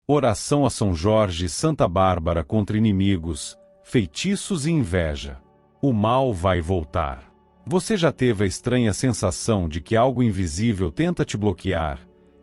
Oração a São Jorge e Santa Bárbara contra inimigos, feitiços e inveja. O mal vai voltar. Você já teve a estranha sensação de que algo invisível tenta te bloquear,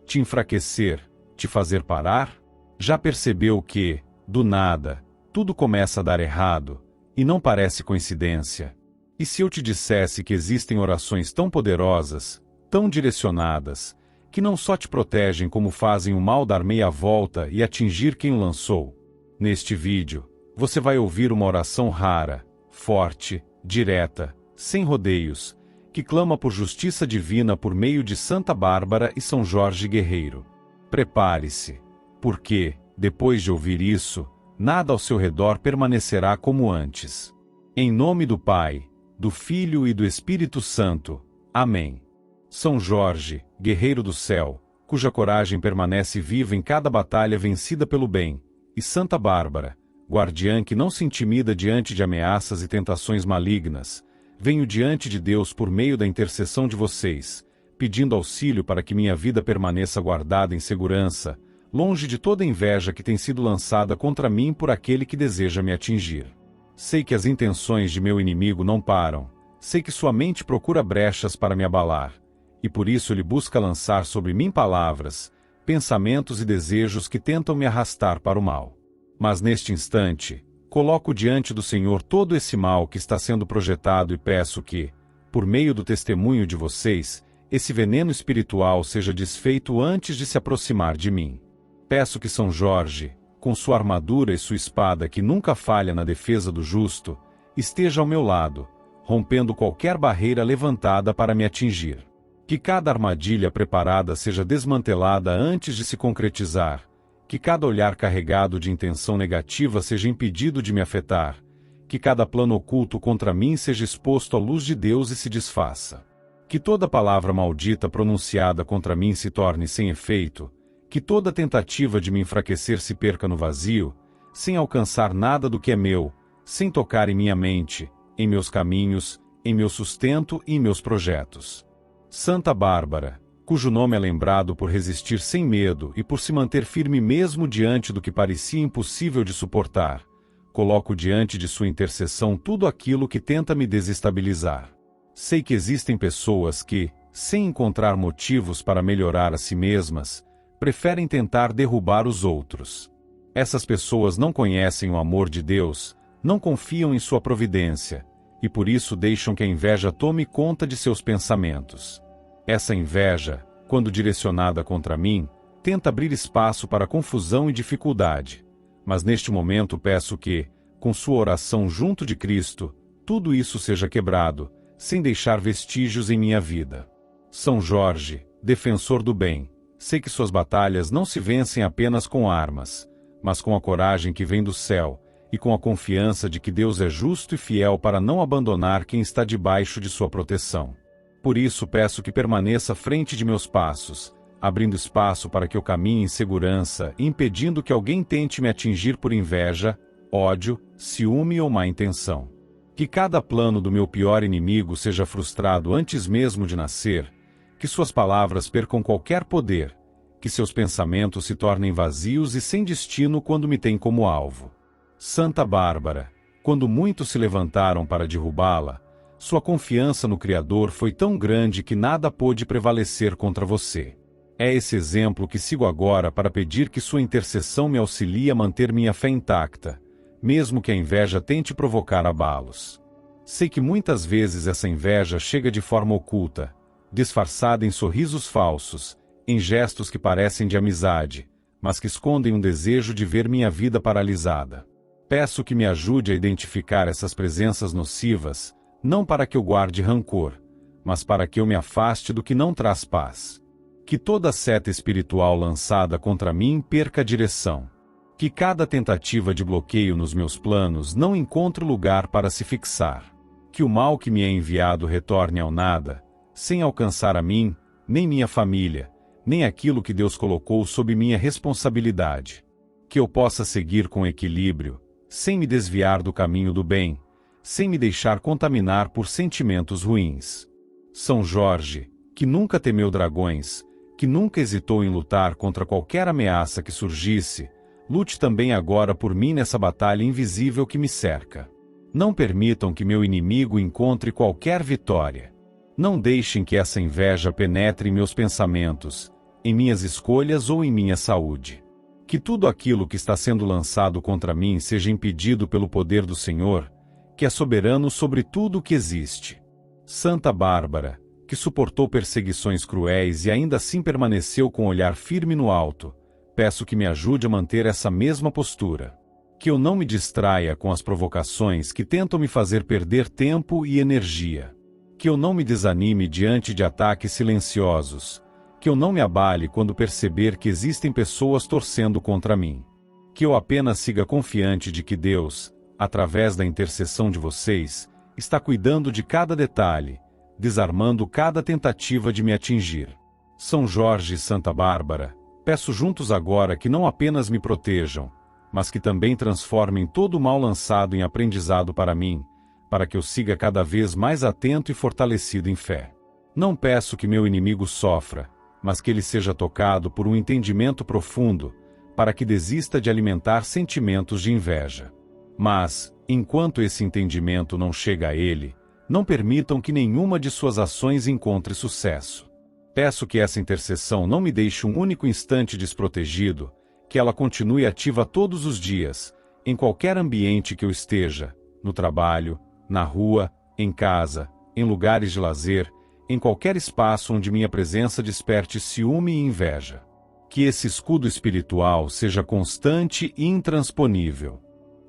te enfraquecer, te fazer parar? Já percebeu que, do nada, tudo começa a dar errado, e não parece coincidência? E se eu te dissesse que existem orações tão poderosas, tão direcionadas, que não só te protegem como fazem o mal dar meia volta e atingir quem o lançou? Neste vídeo, você vai ouvir uma oração rara, forte, direta, sem rodeios, que clama por justiça divina por meio de Santa Bárbara e São Jorge Guerreiro. Prepare-se, porque, depois de ouvir isso, nada ao seu redor permanecerá como antes. Em nome do Pai, do Filho e do Espírito Santo. Amém. São Jorge, guerreiro do céu, cuja coragem permanece viva em cada batalha vencida pelo bem, e Santa Bárbara, guardiã que não se intimida diante de ameaças e tentações malignas, venho diante de Deus por meio da intercessão de vocês, pedindo auxílio para que minha vida permaneça guardada em segurança, longe de toda inveja que tem sido lançada contra mim por aquele que deseja me atingir. Sei que as intenções de meu inimigo não param, sei que sua mente procura brechas para me abalar, e por isso ele busca lançar sobre mim palavras, pensamentos e desejos que tentam me arrastar para o mal. Mas neste instante, coloco diante do Senhor todo esse mal que está sendo projetado e peço que, por meio do testemunho de vocês, esse veneno espiritual seja desfeito antes de se aproximar de mim. Peço que São Jorge, com sua armadura e sua espada que nunca falha na defesa do justo, esteja ao meu lado, rompendo qualquer barreira levantada para me atingir. Que cada armadilha preparada seja desmantelada antes de se concretizar, que cada olhar carregado de intenção negativa seja impedido de me afetar, que cada plano oculto contra mim seja exposto à luz de Deus e se desfaça. Que toda palavra maldita pronunciada contra mim se torne sem efeito, que toda tentativa de me enfraquecer se perca no vazio, sem alcançar nada do que é meu, sem tocar em minha mente, em meus caminhos, em meu sustento e em meus projetos. Santa Bárbara, cujo nome é lembrado por resistir sem medo e por se manter firme mesmo diante do que parecia impossível de suportar, coloco diante de sua intercessão tudo aquilo que tenta me desestabilizar. Sei que existem pessoas que, sem encontrar motivos para melhorar a si mesmas, preferem tentar derrubar os outros. Essas pessoas não conhecem o amor de Deus, não confiam em sua providência, e por isso deixam que a inveja tome conta de seus pensamentos. Essa inveja, quando direcionada contra mim, tenta abrir espaço para confusão e dificuldade. Mas neste momento peço que, com sua oração junto de Cristo, tudo isso seja quebrado, sem deixar vestígios em minha vida. São Jorge, defensor do bem, sei que suas batalhas não se vencem apenas com armas, mas com a coragem que vem do céu, e com a confiança de que Deus é justo e fiel para não abandonar quem está debaixo de sua proteção. Por isso peço que permaneça à frente de meus passos, abrindo espaço para que eu caminhe em segurança e impedindo que alguém tente me atingir por inveja, ódio, ciúme ou má intenção. Que cada plano do meu pior inimigo seja frustrado antes mesmo de nascer, que suas palavras percam qualquer poder, que seus pensamentos se tornem vazios e sem destino quando me têm como alvo. Santa Bárbara, quando muitos se levantaram para derrubá-la, sua confiança no Criador foi tão grande que nada pôde prevalecer contra você. É esse exemplo que sigo agora para pedir que sua intercessão me auxilie a manter minha fé intacta, mesmo que a inveja tente provocar abalos. Sei que muitas vezes essa inveja chega de forma oculta, disfarçada em sorrisos falsos, em gestos que parecem de amizade, mas que escondem um desejo de ver minha vida paralisada. Peço que me ajude a identificar essas presenças nocivas, não para que eu guarde rancor, mas para que eu me afaste do que não traz paz. Que toda seta espiritual lançada contra mim perca a direção. Que cada tentativa de bloqueio nos meus planos não encontre lugar para se fixar. Que o mal que me é enviado retorne ao nada, sem alcançar a mim, nem minha família, nem aquilo que Deus colocou sob minha responsabilidade. Que eu possa seguir com equilíbrio, sem me desviar do caminho do bem, sem me deixar contaminar por sentimentos ruins. São Jorge, que nunca temeu dragões, que nunca hesitou em lutar contra qualquer ameaça que surgisse, lute também agora por mim nessa batalha invisível que me cerca. Não permitam que meu inimigo encontre qualquer vitória. Não deixem que essa inveja penetre em meus pensamentos, em minhas escolhas ou em minha saúde. Que tudo aquilo que está sendo lançado contra mim seja impedido pelo poder do Senhor, que é soberano sobre tudo o que existe. Santa Bárbara, que suportou perseguições cruéis e ainda assim permaneceu com o olhar firme no alto, peço que me ajude a manter essa mesma postura. Que eu não me distraia com as provocações que tentam me fazer perder tempo e energia. Que eu não me desanime diante de ataques silenciosos. Que eu não me abale quando perceber que existem pessoas torcendo contra mim. Que eu apenas siga confiante de que Deus, através da intercessão de vocês, está cuidando de cada detalhe, desarmando cada tentativa de me atingir. São Jorge e Santa Bárbara, peço juntos agora que não apenas me protejam, mas que também transformem todo o mal lançado em aprendizado para mim, para que eu siga cada vez mais atento e fortalecido em fé. Não peço que meu inimigo sofra, mas que ele seja tocado por um entendimento profundo, para que desista de alimentar sentimentos de inveja. Mas, enquanto esse entendimento não chega a ele, não permitam que nenhuma de suas ações encontre sucesso. Peço que essa intercessão não me deixe um único instante desprotegido, que ela continue ativa todos os dias, em qualquer ambiente que eu esteja, no trabalho, na rua, em casa, em lugares de lazer, em qualquer espaço onde minha presença desperte ciúme e inveja. Que esse escudo espiritual seja constante e intransponível.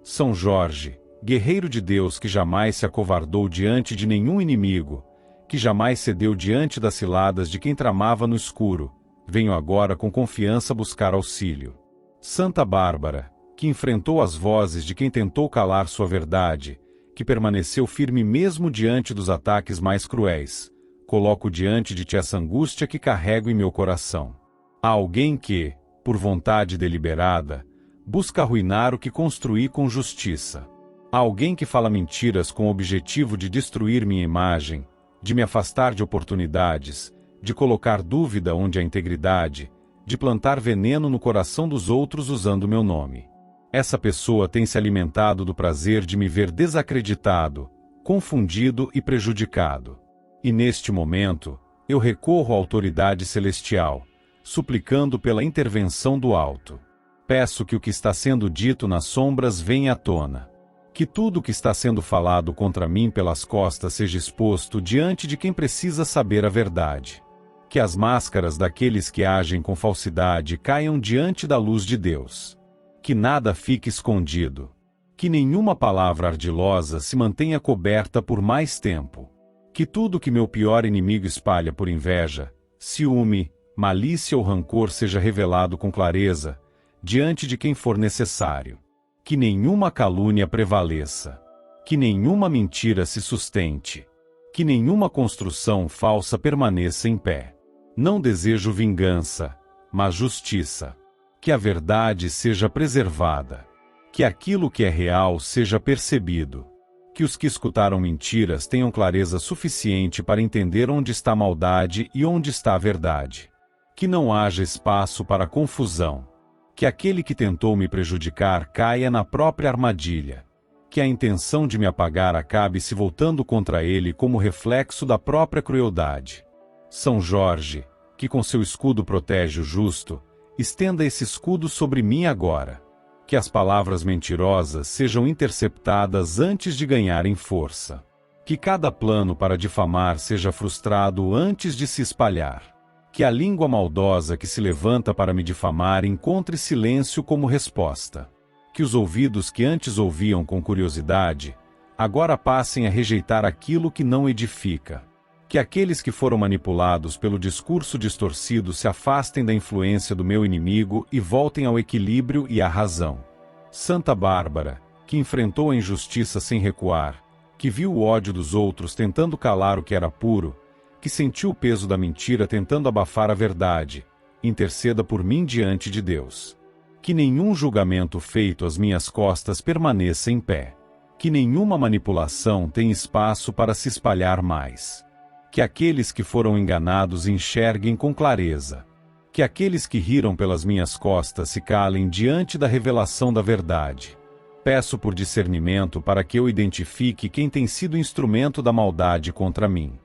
São Jorge, guerreiro de Deus que jamais se acovardou diante de nenhum inimigo, que jamais cedeu diante das ciladas de quem tramava no escuro, venho agora com confiança buscar auxílio. Santa Bárbara, que enfrentou as vozes de quem tentou calar sua verdade, que permaneceu firme mesmo diante dos ataques mais cruéis, coloco diante de ti essa angústia que carrego em meu coração. Há alguém que, por vontade deliberada, busca arruinar o que construí com justiça. Há alguém que fala mentiras com o objetivo de destruir minha imagem, de me afastar de oportunidades, de colocar dúvida onde há integridade, de plantar veneno no coração dos outros usando meu nome. Essa pessoa tem se alimentado do prazer de me ver desacreditado, confundido e prejudicado. E neste momento, eu recorro à autoridade celestial, suplicando pela intervenção do alto. Peço que o que está sendo dito nas sombras venha à tona. Que tudo o que está sendo falado contra mim pelas costas seja exposto diante de quem precisa saber a verdade. Que as máscaras daqueles que agem com falsidade caiam diante da luz de Deus. Que nada fique escondido. Que nenhuma palavra ardilosa se mantenha coberta por mais tempo. Que tudo que meu pior inimigo espalha por inveja, ciúme, malícia ou rancor seja revelado com clareza, diante de quem for necessário. Que nenhuma calúnia prevaleça. Que nenhuma mentira se sustente. Que nenhuma construção falsa permaneça em pé. Não desejo vingança, mas justiça. Que a verdade seja preservada. Que aquilo que é real seja percebido. Que os que escutaram mentiras tenham clareza suficiente para entender onde está a maldade e onde está a verdade. Que não haja espaço para confusão. Que aquele que tentou me prejudicar caia na própria armadilha. Que a intenção de me apagar acabe se voltando contra ele como reflexo da própria crueldade. São Jorge, que com seu escudo protege o justo, estenda esse escudo sobre mim agora. Que as palavras mentirosas sejam interceptadas antes de ganharem força. Que cada plano para difamar seja frustrado antes de se espalhar. Que a língua maldosa que se levanta para me difamar encontre silêncio como resposta. Que os ouvidos que antes ouviam com curiosidade, agora passem a rejeitar aquilo que não edifica. Que aqueles que foram manipulados pelo discurso distorcido se afastem da influência do meu inimigo e voltem ao equilíbrio e à razão. Santa Bárbara, que enfrentou a injustiça sem recuar, que viu o ódio dos outros tentando calar o que era puro, que sentiu o peso da mentira tentando abafar a verdade, interceda por mim diante de Deus. Que nenhum julgamento feito às minhas costas permaneça em pé. Que nenhuma manipulação tenha espaço para se espalhar mais. Que aqueles que foram enganados enxerguem com clareza. Que aqueles que riram pelas minhas costas se calem diante da revelação da verdade. Peço por discernimento para que eu identifique quem tem sido instrumento da maldade contra mim.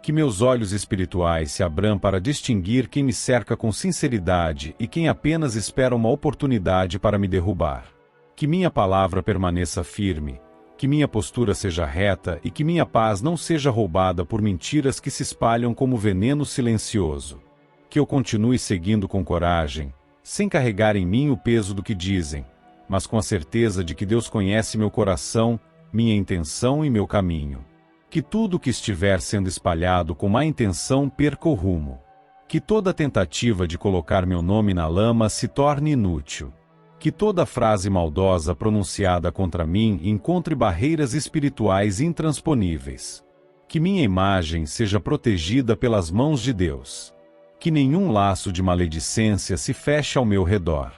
Que meus olhos espirituais se abram para distinguir quem me cerca com sinceridade e quem apenas espera uma oportunidade para me derrubar. Que minha palavra permaneça firme, que minha postura seja reta e que minha paz não seja roubada por mentiras que se espalham como veneno silencioso. Que eu continue seguindo com coragem, sem carregar em mim o peso do que dizem, mas com a certeza de que Deus conhece meu coração, minha intenção e meu caminho. Que tudo que estiver sendo espalhado com má intenção perca o rumo. Que toda tentativa de colocar meu nome na lama se torne inútil. Que toda frase maldosa pronunciada contra mim encontre barreiras espirituais intransponíveis. Que minha imagem seja protegida pelas mãos de Deus. Que nenhum laço de maledicência se feche ao meu redor.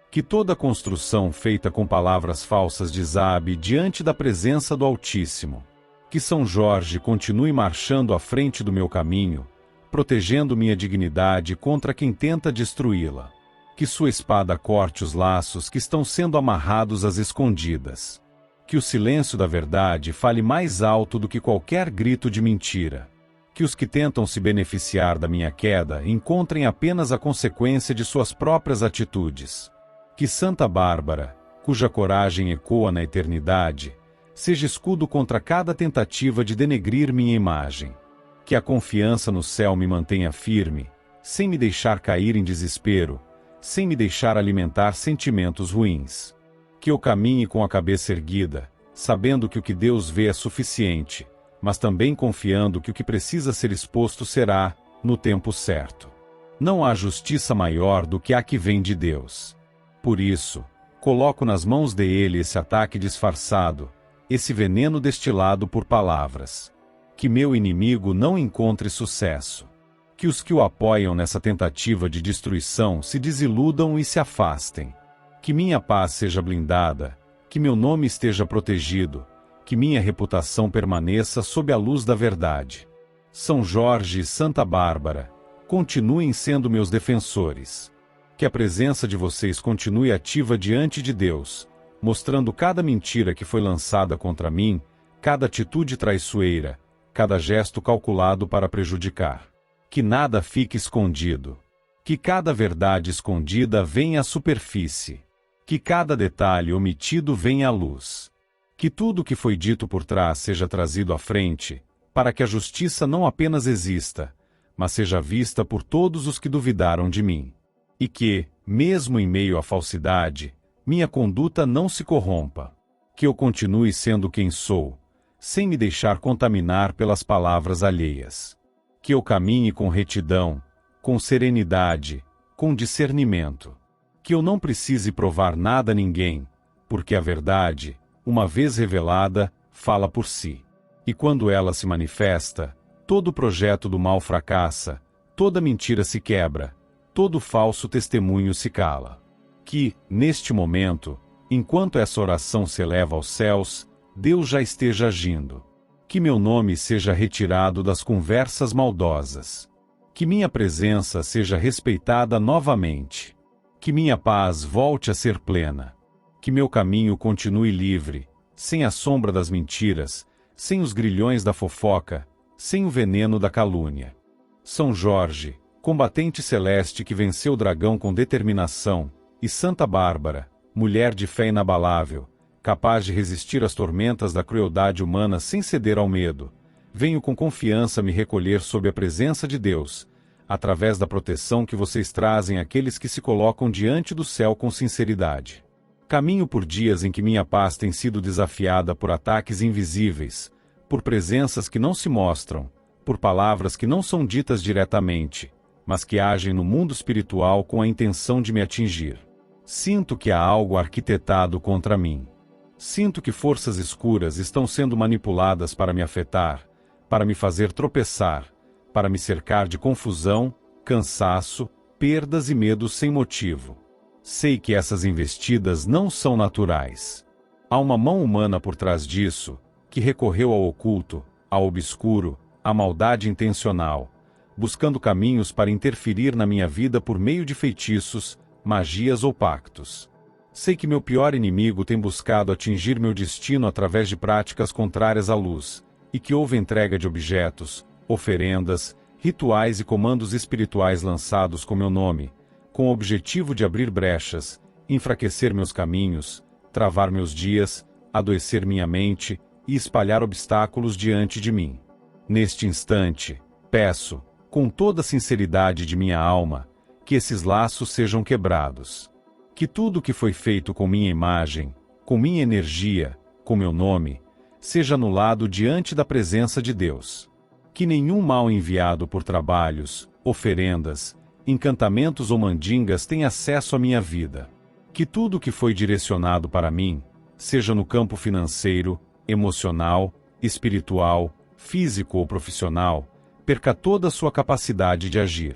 Que toda construção feita com palavras falsas desabe diante da presença do Altíssimo. Que São Jorge continue marchando à frente do meu caminho, protegendo minha dignidade contra quem tenta destruí-la. Que sua espada corte os laços que estão sendo amarrados às escondidas. Que o silêncio da verdade fale mais alto do que qualquer grito de mentira. Que os que tentam se beneficiar da minha queda encontrem apenas a consequência de suas próprias atitudes. Que Santa Bárbara, cuja coragem ecoa na eternidade, seja escudo contra cada tentativa de denegrir minha imagem. Que a confiança no céu me mantenha firme, sem me deixar cair em desespero, sem me deixar alimentar sentimentos ruins. Que eu caminhe com a cabeça erguida, sabendo que o que Deus vê é suficiente, mas também confiando que o que precisa ser exposto será, no tempo certo. Não há justiça maior do que a que vem de Deus. Por isso, coloco nas mãos dele esse ataque disfarçado, esse veneno destilado por palavras. Que meu inimigo não encontre sucesso. Que os que o apoiam nessa tentativa de destruição se desiludam e se afastem. Que minha paz seja blindada, que meu nome esteja protegido, que minha reputação permaneça sob a luz da verdade. São Jorge e Santa Bárbara, continuem sendo meus defensores. Que a presença de vocês continue ativa diante de Deus, mostrando cada mentira que foi lançada contra mim, cada atitude traiçoeira, cada gesto calculado para prejudicar. Que nada fique escondido. Que cada verdade escondida venha à superfície. Que cada detalhe omitido venha à luz. Que tudo o que foi dito por trás seja trazido à frente, para que a justiça não apenas exista, mas seja vista por todos os que duvidaram de mim. E que, mesmo em meio à falsidade, minha conduta não se corrompa. Que eu continue sendo quem sou, sem me deixar contaminar pelas palavras alheias. Que eu caminhe com retidão, com serenidade, com discernimento. Que eu não precise provar nada a ninguém, porque a verdade, uma vez revelada, fala por si. E quando ela se manifesta, todo projeto do mal fracassa, toda mentira se quebra, todo falso testemunho se cala. Que, neste momento, enquanto essa oração se eleva aos céus, Deus já esteja agindo. Que meu nome seja retirado das conversas maldosas. Que minha presença seja respeitada novamente. Que minha paz volte a ser plena. Que meu caminho continue livre, sem a sombra das mentiras, sem os grilhões da fofoca, sem o veneno da calúnia. São Jorge, combatente celeste que venceu o dragão com determinação, e Santa Bárbara, mulher de fé inabalável, capaz de resistir às tormentas da crueldade humana sem ceder ao medo, venho com confiança me recolher sob a presença de Deus, através da proteção que vocês trazem àqueles que se colocam diante do céu com sinceridade. Caminho por dias em que minha paz tem sido desafiada por ataques invisíveis, por presenças que não se mostram, por palavras que não são ditas diretamente, mas que agem no mundo espiritual com a intenção de me atingir. Sinto que há algo arquitetado contra mim. Sinto que forças escuras estão sendo manipuladas para me afetar, para me fazer tropeçar, para me cercar de confusão, cansaço, perdas e medos sem motivo. Sei que essas investidas não são naturais. Há uma mão humana por trás disso, que recorreu ao oculto, ao obscuro, à maldade intencional, buscando caminhos para interferir na minha vida por meio de feitiços, magias ou pactos. Sei que meu pior inimigo tem buscado atingir meu destino através de práticas contrárias à luz, e que houve entrega de objetos, oferendas, rituais e comandos espirituais lançados com meu nome, com o objetivo de abrir brechas, enfraquecer meus caminhos, travar meus dias, adoecer minha mente e espalhar obstáculos diante de mim. Neste instante, peço, com toda a sinceridade de minha alma, que esses laços sejam quebrados. Que tudo que foi feito com minha imagem, com minha energia, com meu nome, seja anulado diante da presença de Deus. Que nenhum mal enviado por trabalhos, oferendas, encantamentos ou mandingas tenha acesso à minha vida. Que tudo que foi direcionado para mim, seja no campo financeiro, emocional, espiritual, físico ou profissional, perca toda a sua capacidade de agir.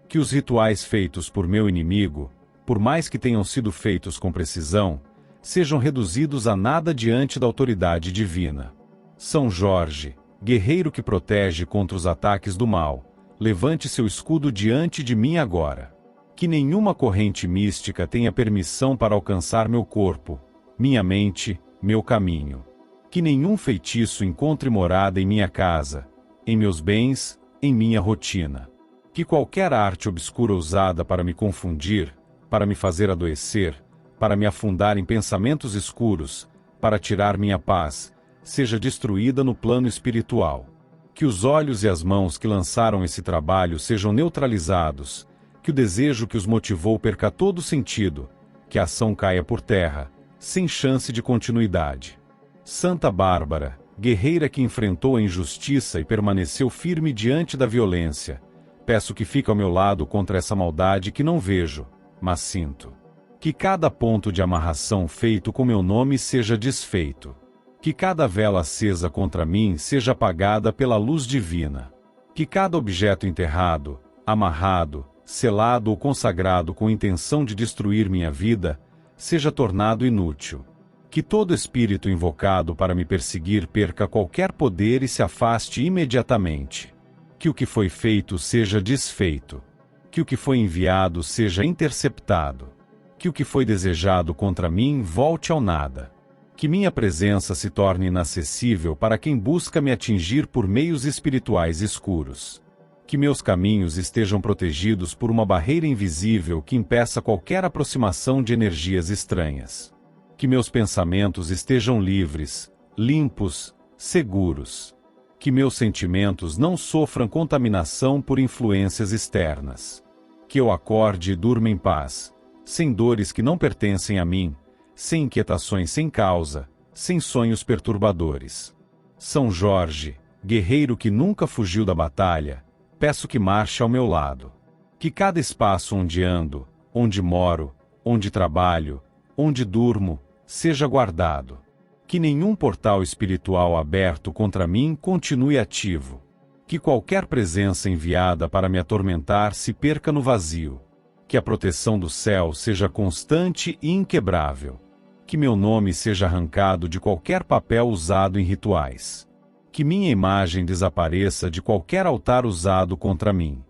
Que os rituais feitos por meu inimigo, por mais que tenham sido feitos com precisão, sejam reduzidos a nada diante da autoridade divina. São Jorge, guerreiro que protege contra os ataques do mal, levante seu escudo diante de mim agora. Que nenhuma corrente mística tenha permissão para alcançar meu corpo, minha mente, meu caminho. Que nenhum feitiço encontre morada em minha casa, em meus bens, em minha rotina. Que qualquer arte obscura usada para me confundir, para me fazer adoecer, para me afundar em pensamentos escuros, para tirar minha paz, seja destruída no plano espiritual. Que os olhos e as mãos que lançaram esse trabalho sejam neutralizados, que o desejo que os motivou perca todo sentido, que a ação caia por terra, sem chance de continuidade. Santa Bárbara, guerreira que enfrentou a injustiça e permaneceu firme diante da violência, peço que fique ao meu lado contra essa maldade que não vejo, mas sinto. Que cada ponto de amarração feito com meu nome seja desfeito. Que cada vela acesa contra mim seja apagada pela luz divina. Que cada objeto enterrado, amarrado, selado ou consagrado com intenção de destruir minha vida, seja tornado inútil. Que todo espírito invocado para me perseguir perca qualquer poder e se afaste imediatamente. Que o que foi feito seja desfeito. Que o que foi enviado seja interceptado. Que o que foi desejado contra mim volte ao nada. Que minha presença se torne inacessível para quem busca me atingir por meios espirituais escuros. Que meus caminhos estejam protegidos por uma barreira invisível que impeça qualquer aproximação de energias estranhas. Que meus pensamentos estejam livres, limpos, seguros. Que meus sentimentos não sofram contaminação por influências externas. Que eu acorde e durma em paz, sem dores que não pertencem a mim, sem inquietações sem causa, sem sonhos perturbadores. São Jorge, guerreiro que nunca fugiu da batalha, peço que marche ao meu lado. Que cada espaço onde ando, onde moro, onde trabalho, onde durmo, seja guardado. Que nenhum portal espiritual aberto contra mim continue ativo. Que qualquer presença enviada para me atormentar se perca no vazio. Que a proteção do céu seja constante e inquebrável. Que meu nome seja arrancado de qualquer papel usado em rituais. Que minha imagem desapareça de qualquer altar usado contra mim.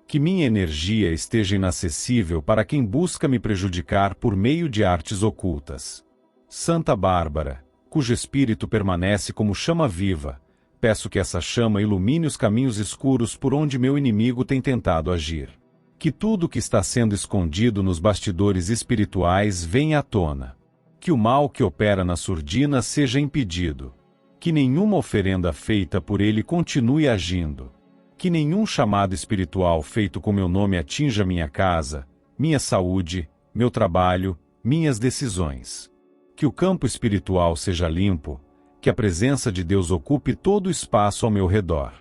Que minha energia esteja inacessível para quem busca me prejudicar por meio de artes ocultas. Santa Bárbara, cujo espírito permanece como chama viva, peço que essa chama ilumine os caminhos escuros por onde meu inimigo tem tentado agir. Que tudo que está sendo escondido nos bastidores espirituais venha à tona. Que o mal que opera na surdina seja impedido. Que nenhuma oferenda feita por ele continue agindo. Que nenhum chamado espiritual feito com meu nome atinja minha casa, minha saúde, meu trabalho, minhas decisões. Que o campo espiritual seja limpo, que a presença de Deus ocupe todo o espaço ao meu redor.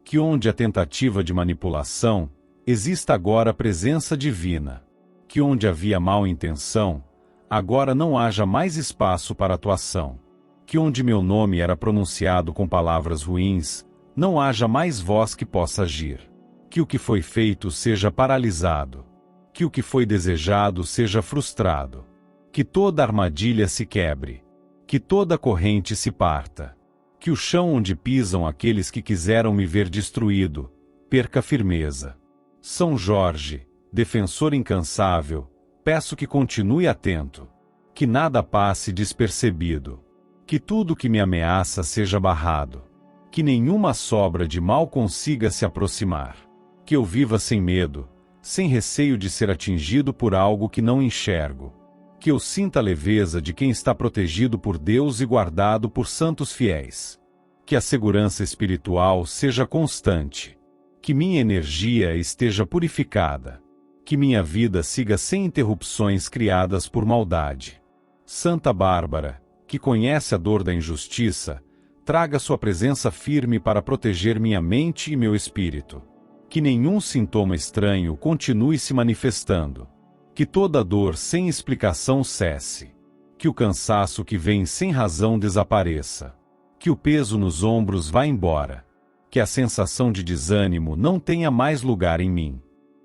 Que onde há tentativa de manipulação, exista agora a presença divina. Que onde havia mal intenção, agora não haja mais espaço para atuação. Que onde meu nome era pronunciado com palavras ruins, não haja mais voz que possa agir. Que o que foi feito seja paralisado. Que o que foi desejado seja frustrado. Que toda armadilha se quebre. Que toda corrente se parta. Que o chão onde pisam aqueles que quiseram me ver destruído, perca a firmeza. São Jorge, defensor incansável, peço que continue atento. Que nada passe despercebido. Que tudo que me ameaça seja barrado. Que nenhuma sobra de mal consiga se aproximar. Que eu viva sem medo, sem receio de ser atingido por algo que não enxergo. Que eu sinta a leveza de quem está protegido por Deus e guardado por santos fiéis. Que a segurança espiritual seja constante. Que minha energia esteja purificada. Que minha vida siga sem interrupções criadas por maldade. Santa Bárbara, que conhece a dor da injustiça, traga sua presença firme para proteger minha mente e meu espírito. Que nenhum sintoma estranho continue se manifestando. Que toda dor sem explicação cesse. Que o cansaço que vem sem razão desapareça. Que o peso nos ombros vá embora. Que a sensação de desânimo não tenha mais lugar em mim.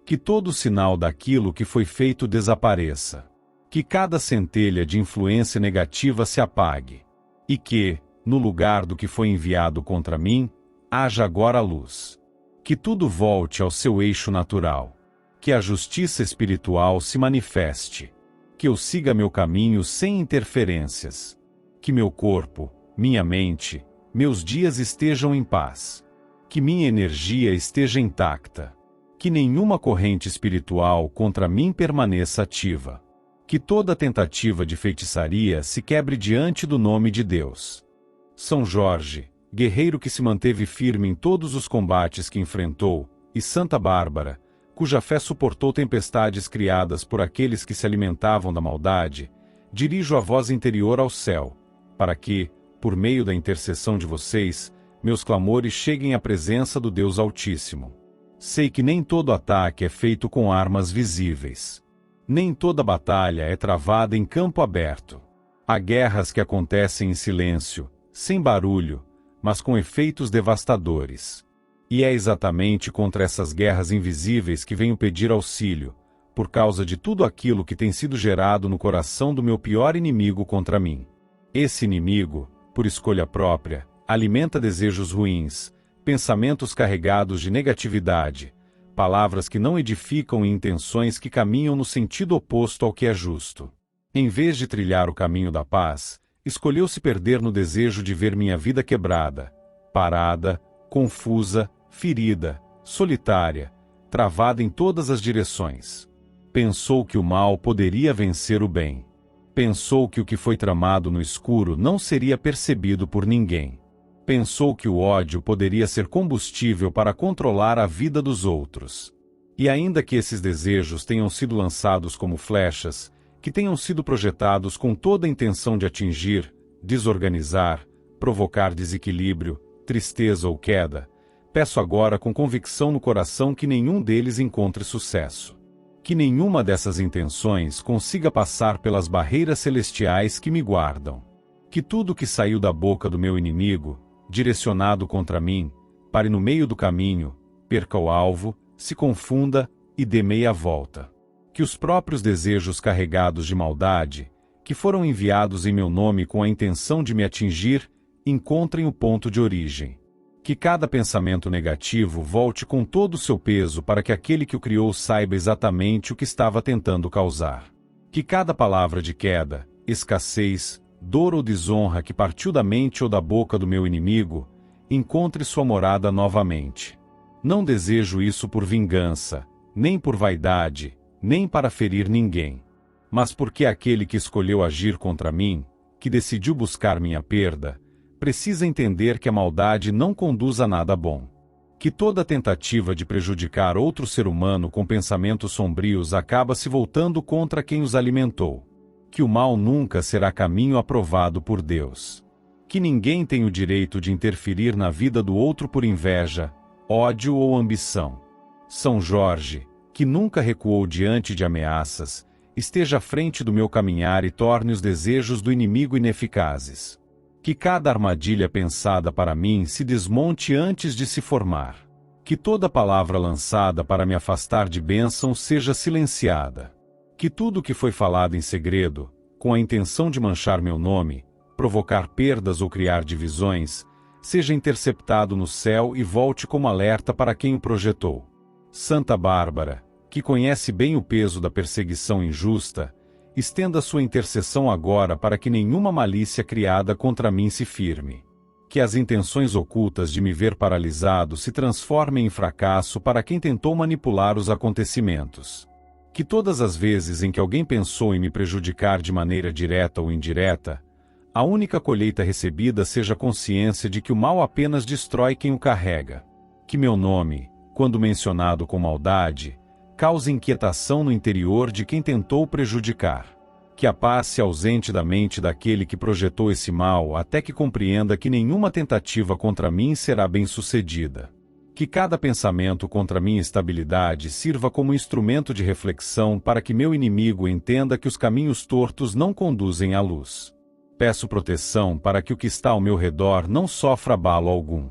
Que todo sinal daquilo que foi feito desapareça. Que cada centelha de influência negativa se apague. E que, no lugar do que foi enviado contra mim, haja agora luz. Que tudo volte ao seu eixo natural. Que a justiça espiritual se manifeste. Que eu siga meu caminho sem interferências. Que meu corpo, minha mente, meus dias estejam em paz. Que minha energia esteja intacta. Que nenhuma corrente espiritual contra mim permaneça ativa. Que toda tentativa de feitiçaria se quebre diante do nome de Deus. São Jorge, guerreiro que se manteve firme em todos os combates que enfrentou, e Santa Bárbara, cuja fé suportou tempestades criadas por aqueles que se alimentavam da maldade, dirijo a voz interior ao céu, para que, por meio da intercessão de vocês, meus clamores cheguem à presença do Deus Altíssimo. Sei que nem todo ataque é feito com armas visíveis. Nem toda batalha é travada em campo aberto. Há guerras que acontecem em silêncio, sem barulho, mas com efeitos devastadores. E é exatamente contra essas guerras invisíveis que venho pedir auxílio, por causa de tudo aquilo que tem sido gerado no coração do meu pior inimigo contra mim. Esse inimigo, por escolha própria, alimenta desejos ruins, pensamentos carregados de negatividade, palavras que não edificam e intenções que caminham no sentido oposto ao que é justo. Em vez de trilhar o caminho da paz, escolheu se perder no desejo de ver minha vida quebrada, parada, confusa, ferida, solitária, travada em todas as direções. Pensou que o mal poderia vencer o bem. Pensou que o que foi tramado no escuro não seria percebido por ninguém. Pensou que o ódio poderia ser combustível para controlar a vida dos outros. E ainda que esses desejos tenham sido lançados como flechas, que tenham sido projetados com toda a intenção de atingir, desorganizar, provocar desequilíbrio, tristeza ou queda, peço agora com convicção no coração que nenhum deles encontre sucesso. Que nenhuma dessas intenções consiga passar pelas barreiras celestiais que me guardam. Que tudo que saiu da boca do meu inimigo, direcionado contra mim, pare no meio do caminho, perca o alvo, se confunda e dê meia volta. Que os próprios desejos carregados de maldade, que foram enviados em meu nome com a intenção de me atingir, encontrem o ponto de origem. Que cada pensamento negativo volte com todo o seu peso para que aquele que o criou saiba exatamente o que estava tentando causar. Que cada palavra de queda, escassez, dor ou desonra que partiu da mente ou da boca do meu inimigo, encontre sua morada novamente. Não desejo isso por vingança, nem por vaidade, nem para ferir ninguém. Mas porque aquele que escolheu agir contra mim, que decidiu buscar minha perda, precisa entender que a maldade não conduz a nada bom. Que toda tentativa de prejudicar outro ser humano com pensamentos sombrios acaba se voltando contra quem os alimentou. Que o mal nunca será caminho aprovado por Deus. Que ninguém tem o direito de interferir na vida do outro por inveja, ódio ou ambição. São Jorge, que nunca recuou diante de ameaças, esteja à frente do meu caminhar e torne os desejos do inimigo ineficazes. Que cada armadilha pensada para mim se desmonte antes de se formar. Que toda palavra lançada para me afastar de bênção seja silenciada. Que tudo que foi falado em segredo, com a intenção de manchar meu nome, provocar perdas ou criar divisões, seja interceptado no céu e volte como alerta para quem o projetou. Santa Bárbara, que conhece bem o peso da perseguição injusta, estenda sua intercessão agora para que nenhuma malícia criada contra mim se firme. Que as intenções ocultas de me ver paralisado se transformem em fracasso para quem tentou manipular os acontecimentos. Que todas as vezes em que alguém pensou em me prejudicar de maneira direta ou indireta, a única colheita recebida seja a consciência de que o mal apenas destrói quem o carrega. Que meu nome, quando mencionado com maldade, cause inquietação no interior de quem tentou prejudicar. Que a paz se ausente da mente daquele que projetou esse mal até que compreenda que nenhuma tentativa contra mim será bem-sucedida. Que cada pensamento contra minha estabilidade sirva como instrumento de reflexão para que meu inimigo entenda que os caminhos tortos não conduzem à luz. Peço proteção para que o que está ao meu redor não sofra abalo algum.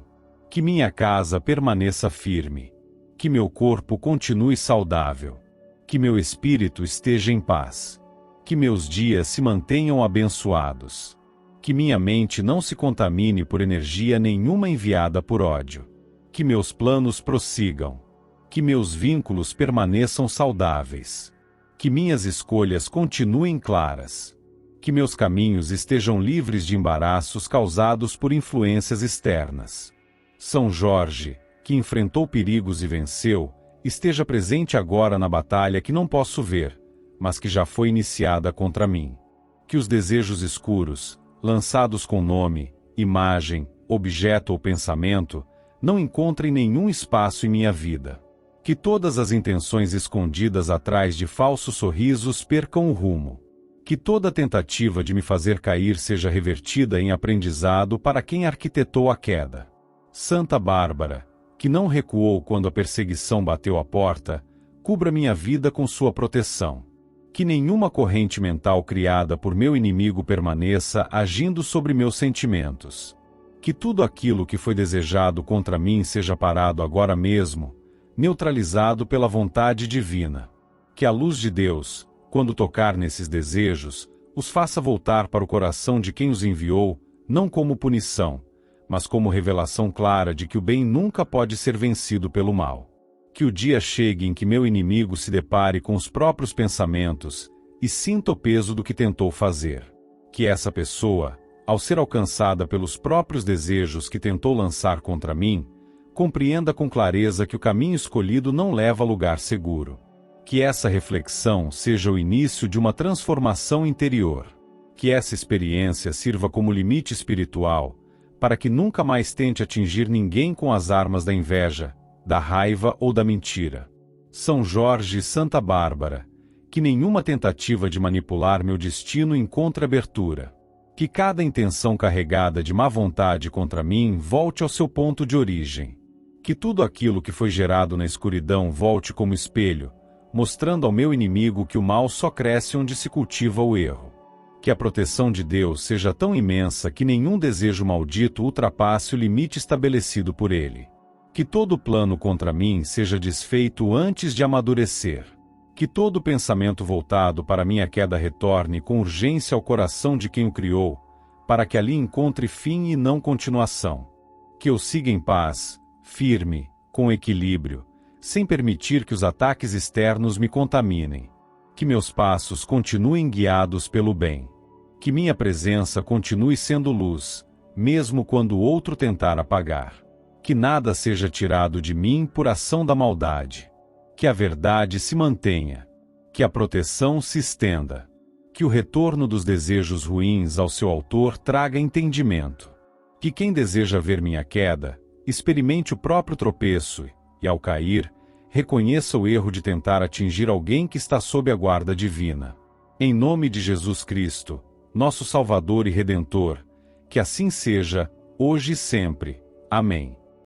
Que minha casa permaneça firme. Que meu corpo continue saudável. Que meu espírito esteja em paz. Que meus dias se mantenham abençoados. Que minha mente não se contamine por energia nenhuma enviada por ódio. Que meus planos prossigam. Que meus vínculos permaneçam saudáveis. Que minhas escolhas continuem claras. Que meus caminhos estejam livres de embaraços causados por influências externas. São Jorge, que enfrentou perigos e venceu, esteja presente agora na batalha que não posso ver, mas que já foi iniciada contra mim. Que os desejos escuros, lançados com nome, imagem, objeto ou pensamento, não encontrem nenhum espaço em minha vida. Que todas as intenções escondidas atrás de falsos sorrisos percam o rumo. Que toda tentativa de me fazer cair seja revertida em aprendizado para quem arquitetou a queda. Santa Bárbara, que não recuou quando a perseguição bateu à porta, cubra minha vida com sua proteção. Que nenhuma corrente mental criada por meu inimigo permaneça agindo sobre meus sentimentos. Que tudo aquilo que foi desejado contra mim seja parado agora mesmo, neutralizado pela vontade divina. Que a luz de Deus, quando tocar nesses desejos, os faça voltar para o coração de quem os enviou, não como punição, mas como revelação clara de que o bem nunca pode ser vencido pelo mal. Que o dia chegue em que meu inimigo se depare com os próprios pensamentos e sinta o peso do que tentou fazer. Que essa pessoa, ao ser alcançada pelos próprios desejos que tentou lançar contra mim, compreenda com clareza que o caminho escolhido não leva a lugar seguro. Que essa reflexão seja o início de uma transformação interior. Que essa experiência sirva como limite espiritual, para que nunca mais tente atingir ninguém com as armas da inveja, da raiva ou da mentira. São Jorge e Santa Bárbara, que nenhuma tentativa de manipular meu destino encontre abertura. Que cada intenção carregada de má vontade contra mim volte ao seu ponto de origem. Que tudo aquilo que foi gerado na escuridão volte como espelho, mostrando ao meu inimigo que o mal só cresce onde se cultiva o erro. Que a proteção de Deus seja tão imensa que nenhum desejo maldito ultrapasse o limite estabelecido por ele. Que todo plano contra mim seja desfeito antes de amadurecer. Que todo pensamento voltado para minha queda retorne com urgência ao coração de quem o criou, para que ali encontre fim e não continuação. Que eu siga em paz, firme, com equilíbrio, sem permitir que os ataques externos me contaminem. Que meus passos continuem guiados pelo bem. Que minha presença continue sendo luz, mesmo quando o outro tentar apagar. Que nada seja tirado de mim por ação da maldade. Que a verdade se mantenha. Que a proteção se estenda. Que o retorno dos desejos ruins ao seu autor traga entendimento. Que quem deseja ver minha queda, experimente o próprio tropeço e, ao cair, reconheça o erro de tentar atingir alguém que está sob a guarda divina. Em nome de Jesus Cristo, nosso Salvador e Redentor, que assim seja, hoje e sempre. Amém.